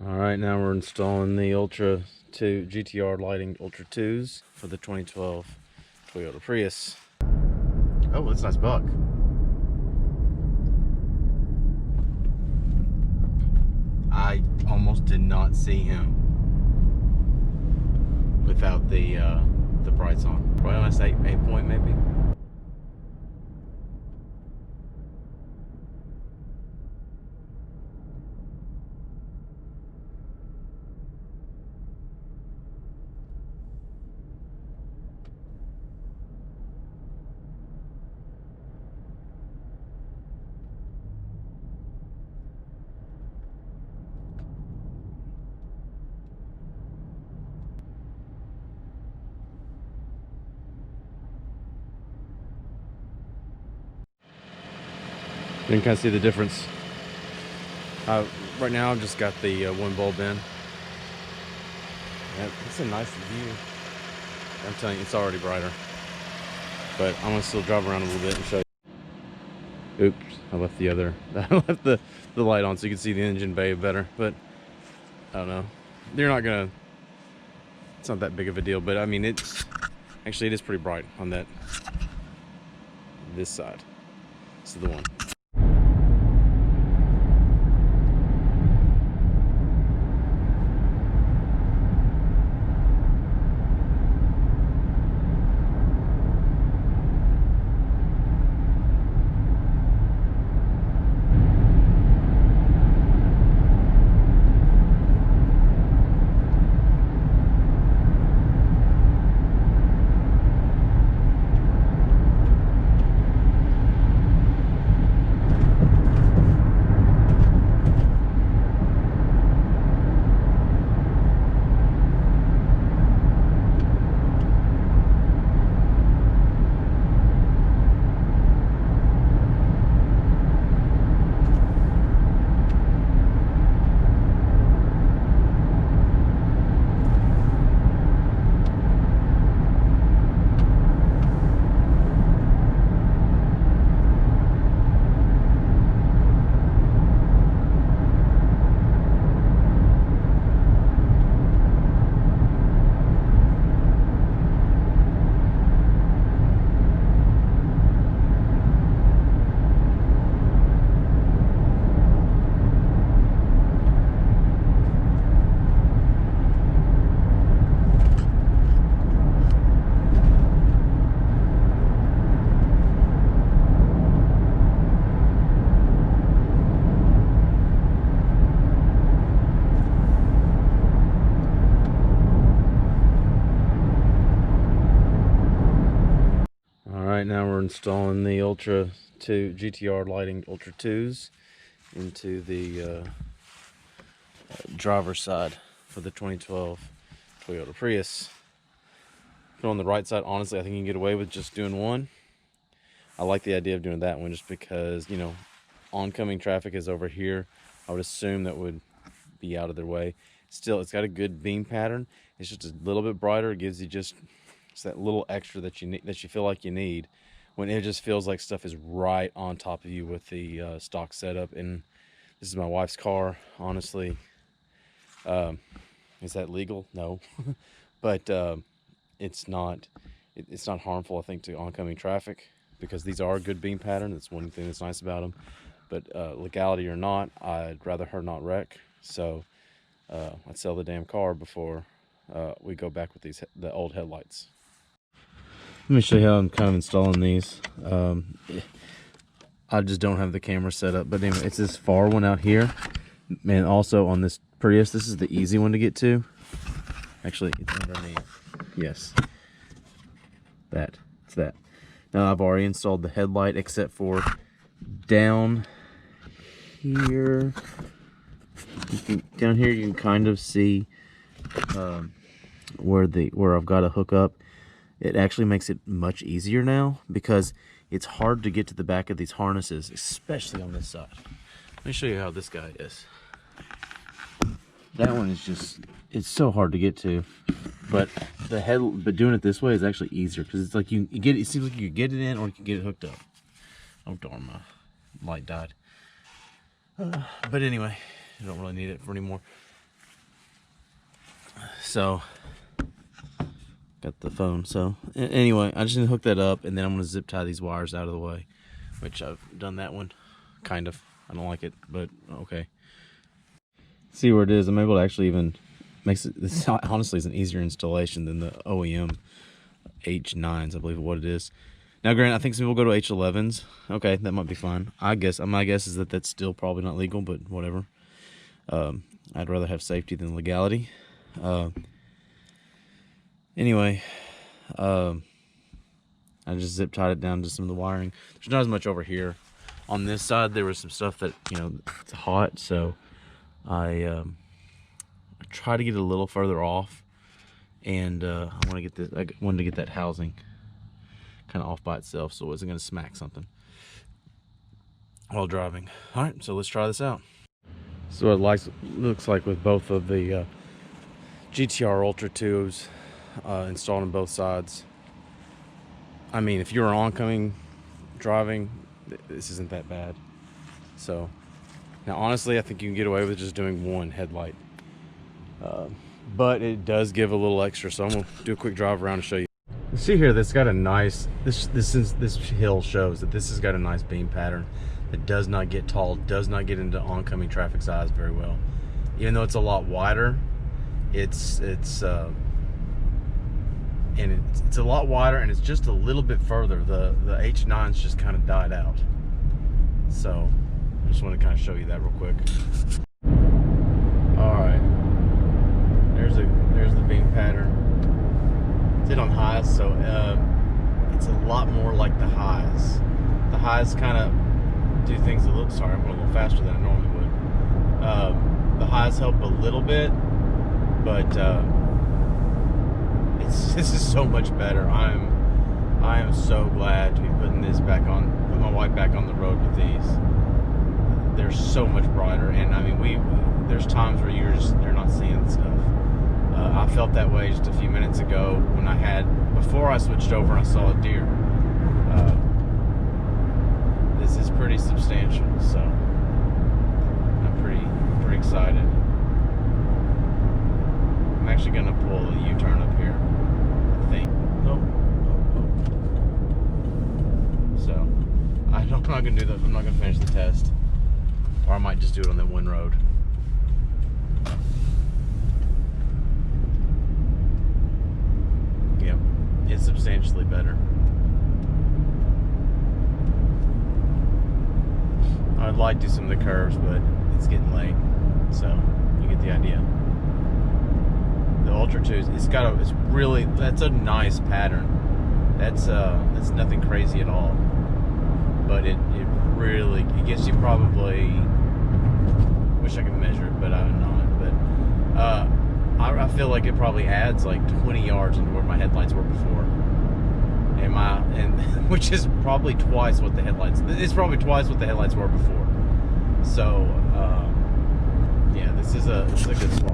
All right, now we're installing the Ultra 2 GTR Lighting Ultra 2s for the 2012 Toyota Prius. Oh, that's a nice buck. I almost did not see him without the brights on. Probably on a 8-point maybe. You can kind of see the difference. Right now I've just got the one bulb in. Yeah, it's a nice view. I'm telling you, it's already brighter. But I'm gonna still drive around a little bit and show you. Oops, I left the other, I left the light on so you can see the engine bay better. But I don't know. You're not gonna, it's not that big of a deal, but I mean, it is pretty bright on this side. This is the one. Right now we're installing the Ultra 2 GTR Lighting Ultra 2s into the driver's side for the 2012 Toyota Prius. Go on the right side, honestly, I think you can get away with just doing one. I like the idea of doing that one just because, you know, oncoming traffic is over here. I would assume that would be out of their way. Still, it's got a good beam pattern. It's just a little bit brighter. It gives you just that little extra that you need, that you feel like you need, when it just feels like stuff is right on top of you with the stock setup. And this is my wife's car. Honestly, is that legal? No, but it's not harmful, I think, to oncoming traffic, because these are a good beam pattern. That's one thing that's nice about them. But legality or not, I'd rather her not wreck. So I'd sell the damn car before we go back with the old headlights. Let me show you how I'm kind of installing these. I just don't have the camera set up, but anyway, it's this far one out here, and also on this Prius, this is the easy one to get to. Actually, it's underneath. Yes, it's that. Now I've already installed the headlight, except for down here. Down here you can kind of see where I've got to hook up. It actually makes it much easier now, because it's hard to get to the back of these harnesses, especially on this side. Let me show you how this guy is. That one is just, it's so hard to get to, but doing it this way is actually easier, because it's like you get it. It seems like you get it in, or you can get it hooked up. Oh darn, my light died. But anyway, I don't really need it for anymore. So got the phone. So anyway, I just need to hook that up, and then I'm going to zip tie these wires out of the way, which I've done that one, kind of. I don't like it, but okay. See where it is. I'm able to actually even makes it. This honestly is an easier installation than the OEM H9s, I believe what it is. Now, granted, I think some people go to H11s. Okay, that might be fine. I guess my guess is that that's still probably not legal, but whatever. I'd rather have safety than legality. Anyway, I just zip tied it down to some of the wiring. There's not as much over here. On this side, there was some stuff that, you know, it's hot, so I try to get it a little further off, and I want to get this. I wanted to get that housing kind of off by itself, so it wasn't going to smack something while driving. All right, so let's try this out. So it looks like with both of the GTR Ultra tubes installed on both sides. I mean, if you're oncoming driving, this isn't that bad. So now, honestly, I think you can get away with just doing one headlight, but it does give a little extra. So I'm gonna do a quick drive around and show you. You see here, this got a nice. This hill shows that this has got a nice beam pattern that does not get tall, does not get into oncoming traffic's eyes very well. Even though it's a lot wider, it's a lot wider, and it's just a little bit further. The H9s just kind of died out. So I just want to kind of show you that real quick. All right, there's the beam pattern. It's hit on highs, so it's a lot more like the highs. The highs kind of do things a little. Sorry, I'm going a little faster than I normally would. The highs help a little bit, but this is so much better. I am so glad to be putting my wife back on the road with these. They're so much brighter, and I mean, there's times where you're not seeing stuff. I felt that way just a few minutes ago before I switched over and I saw a deer. This is pretty substantial, so I'm pretty excited. I'm actually gonna pull a U-turn up here, I think. So I'm not gonna do that. I'm not gonna finish the test, or I might just do it on that one road. Yep, it's substantially better. I'd like to do some of the curves, but it's getting late, so you get the idea. The Ultra 2, that's a nice pattern. That's nothing crazy at all, but it gets you probably, wish I could measure it, but I'm not, but I feel like it probably adds like 20 yards into where my headlights were before, which is probably twice what the headlights were before. So yeah, this is a good swap.